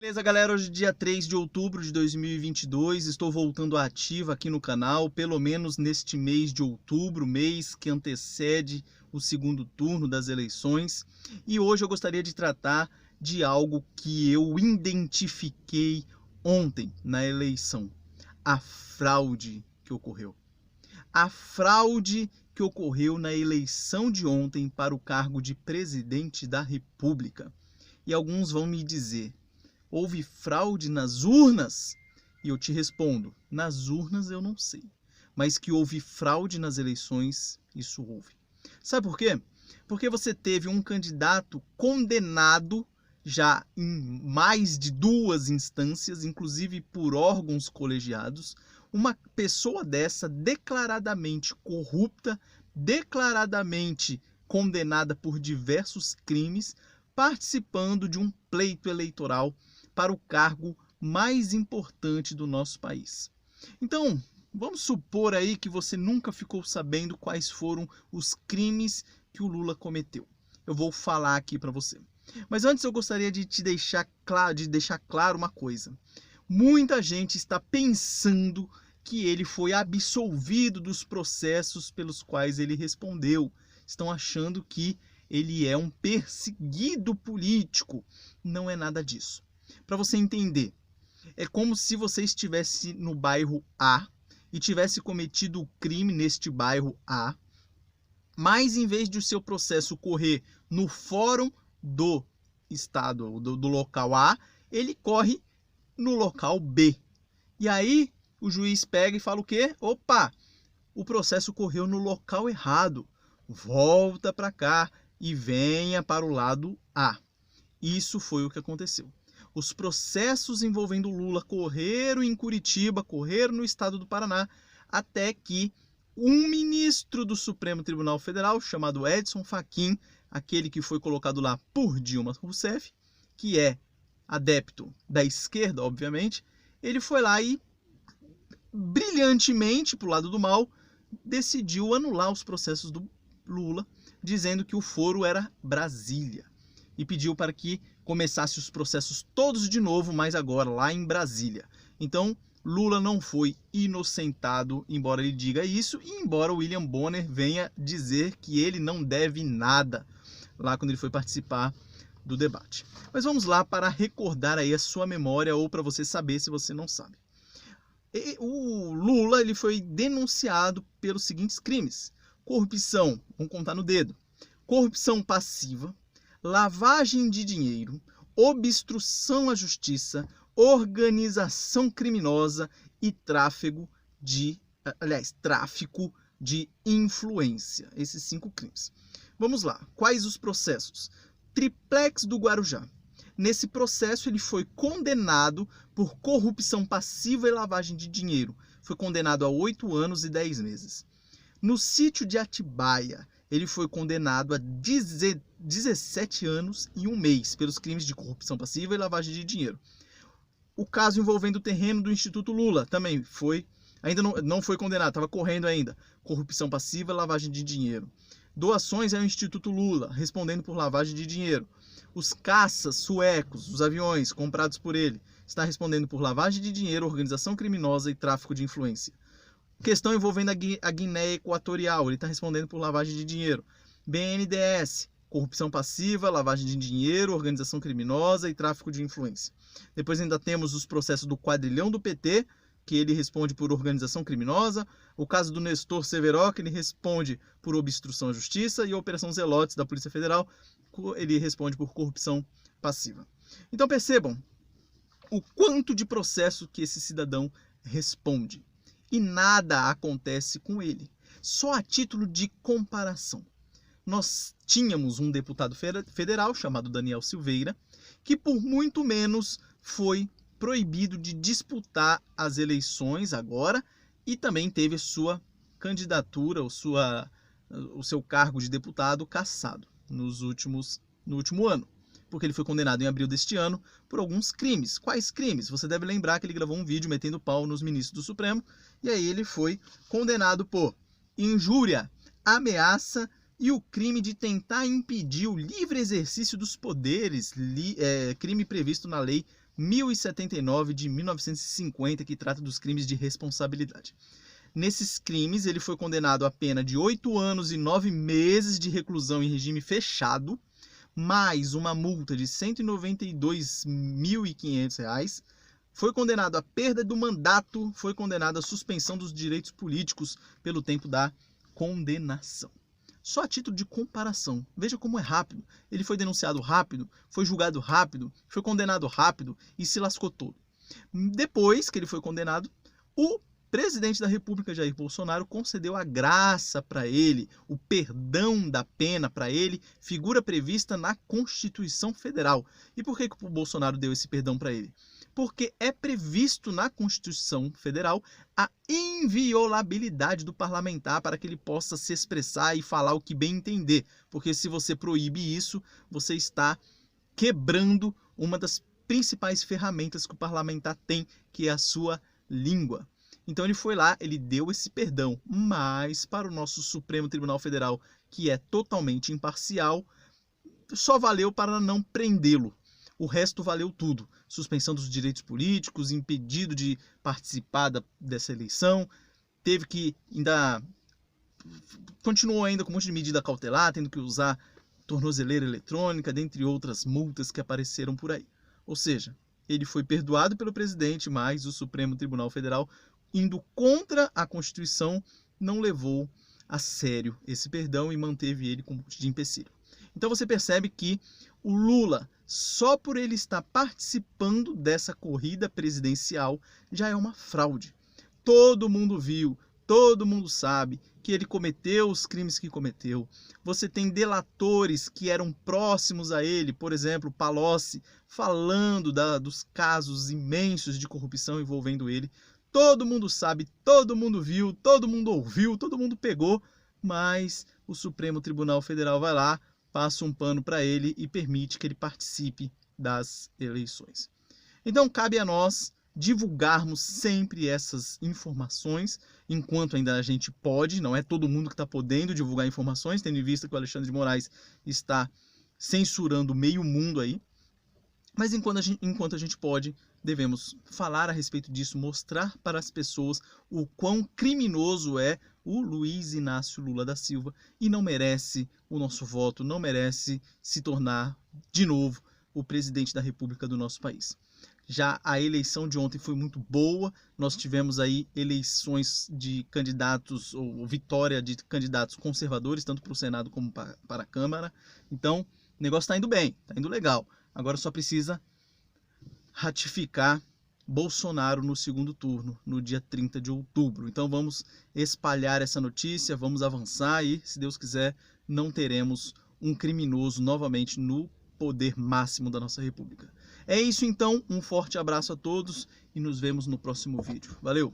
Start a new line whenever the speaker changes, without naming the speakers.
Beleza, galera? Hoje é dia 3 de outubro de 2022, estou voltando à ativa aqui no canal, pelo menos neste mês de outubro, mês que antecede o segundo turno das eleições. E hoje eu gostaria de tratar de algo que eu identifiquei ontem na eleição: a fraude que ocorreu. A fraude que ocorreu na eleição de ontem para o cargo de presidente da República. E alguns vão me dizer: houve fraude nas urnas? E eu te respondo: nas urnas eu não sei. Mas que houve fraude nas eleições, isso houve. Sabe por quê? Porque você teve um candidato condenado já em mais de 2 instâncias, inclusive por órgãos colegiados, uma pessoa dessa declaradamente corrupta, declaradamente condenada por diversos crimes, participando de um pleito eleitoral para o cargo mais importante do nosso país. Então, vamos supor aí que você nunca ficou sabendo quais foram os crimes que o Lula cometeu. Eu vou falar aqui para você. Mas antes eu gostaria de deixar claro uma coisa. Muita gente está pensando que ele foi absolvido dos processos pelos quais ele respondeu. Estão achando que ele é um perseguido político. Não é nada disso. Para você entender, é como se você estivesse no bairro A e tivesse cometido o crime neste bairro A, mas em vez de o seu processo correr no fórum do estado, do local A, ele corre no local B. E aí o juiz pega e fala o quê? Opa, o processo correu no local errado. Volta para cá e venha para o lado A. Isso foi o que aconteceu. Os processos envolvendo Lula correram em Curitiba, correram no estado do Paraná, até que um ministro do Supremo Tribunal Federal, chamado Edson Fachin, aquele que foi colocado lá por Dilma Rousseff, que é adepto da esquerda, obviamente, ele foi lá e, brilhantemente, pro lado do mal, decidiu anular os processos do Lula, dizendo que o foro era Brasília. E pediu para que começasse os processos todos de novo, mas agora lá em Brasília. Então, Lula não foi inocentado, embora ele diga isso, e embora William Bonner venha dizer que ele não deve nada, lá quando ele foi participar do debate. Mas vamos lá para recordar aí a sua memória, ou para você saber se você não sabe. O Lula ele foi denunciado pelos seguintes crimes: corrupção, vamos contar no dedo, corrupção passiva, lavagem de dinheiro, obstrução à justiça, organização criminosa e tráfico de influência. Esses 5 crimes. Vamos lá. Quais os processos? Triplex do Guarujá. Nesse processo ele foi condenado por corrupção passiva e lavagem de dinheiro. Foi condenado a 8 anos e 10 meses. No sítio de Atibaia, ele foi condenado a 17 anos e 1 mês pelos crimes de corrupção passiva e lavagem de dinheiro. O caso envolvendo o terreno do Instituto Lula também foi, ainda não foi condenado, estava correndo ainda. Corrupção passiva e lavagem de dinheiro. Doações ao Instituto Lula, respondendo por lavagem de dinheiro. Os caças suecos, os aviões comprados por ele, está respondendo por lavagem de dinheiro, organização criminosa e tráfico de influência. Questão envolvendo a Guiné Equatorial, ele está respondendo por lavagem de dinheiro. BNDES, corrupção passiva, lavagem de dinheiro, organização criminosa e tráfico de influência. Depois ainda temos os processos do quadrilhão do PT, que ele responde por organização criminosa. O caso do Nestor Severo, que ele responde por obstrução à justiça. E a Operação Zelotes da Polícia Federal, ele responde por corrupção passiva. Então percebam o quanto de processo que esse cidadão responde. E nada acontece com ele. Só a título de comparação. Nós tínhamos um deputado federal chamado Daniel Silveira, que por muito menos foi proibido de disputar as eleições agora e também teve sua candidatura, o seu cargo de deputado cassado no último ano, porque ele foi condenado em abril deste ano por alguns crimes. Quais crimes? Você deve lembrar que ele gravou um vídeo metendo pau nos ministros do Supremo, e aí ele foi condenado por injúria, ameaça e o crime de tentar impedir o livre exercício dos poderes, crime previsto na Lei 1079 de 1950, que trata dos crimes de responsabilidade. Nesses crimes, ele foi condenado a pena de 8 anos e 9 meses de reclusão em regime fechado, mais uma multa de R$ 192.500, foi condenado à perda do mandato, foi condenado à suspensão dos direitos políticos pelo tempo da condenação. Só a título de comparação, veja como é rápido. Ele foi denunciado rápido, foi julgado rápido, foi condenado rápido e se lascou todo. Depois que ele foi condenado, o presidente da República, Jair Bolsonaro, concedeu a graça para ele, o perdão da pena para ele, figura prevista na Constituição Federal. E por que o Bolsonaro deu esse perdão para ele? Porque é previsto na Constituição Federal a inviolabilidade do parlamentar para que ele possa se expressar e falar o que bem entender. Porque se você proíbe isso, você está quebrando uma das principais ferramentas que o parlamentar tem, que é a sua língua. Então ele foi lá, ele deu esse perdão, mas para o nosso Supremo Tribunal Federal, que é totalmente imparcial, só valeu para não prendê-lo. O resto valeu tudo. Suspensão dos direitos políticos, impedido de participar dessa eleição, teve que continuou ainda com um monte de medida cautelar, tendo que usar tornozeleira eletrônica, dentre outras multas que apareceram por aí. Ou seja, ele foi perdoado pelo presidente, mas o Supremo Tribunal Federal, indo contra a Constituição, não levou a sério esse perdão e manteve ele com um monte de empecilho. Então você percebe que o Lula, só por ele estar participando dessa corrida presidencial, já é uma fraude. Todo mundo viu, todo mundo sabe que ele cometeu os crimes que cometeu. Você tem delatores que eram próximos a ele, por exemplo, Palocci, falando dos casos imensos de corrupção envolvendo ele. Todo mundo sabe, todo mundo viu, todo mundo ouviu, todo mundo pegou, mas o Supremo Tribunal Federal vai lá, passa um pano para ele e permite que ele participe das eleições. Então cabe a nós divulgarmos sempre essas informações, enquanto ainda a gente pode, não é todo mundo que está podendo divulgar informações, tendo em vista que o Alexandre de Moraes está censurando meio mundo aí, mas enquanto a gente pode, devemos falar a respeito disso, mostrar para as pessoas o quão criminoso é o Luiz Inácio Lula da Silva e não merece o nosso voto, não merece se tornar de novo o presidente da República do nosso país. Já a eleição de ontem foi muito boa, nós tivemos aí eleições de candidatos, ou vitória de candidatos conservadores, tanto para o Senado como para a Câmara. Então, o negócio está indo bem, está indo legal. Agora só precisa ratificar Bolsonaro no segundo turno, no dia 30 de outubro. Então vamos espalhar essa notícia, vamos avançar e, se Deus quiser, não teremos um criminoso novamente no poder máximo da nossa República. É isso então, um forte abraço a todos e nos vemos no próximo vídeo. Valeu!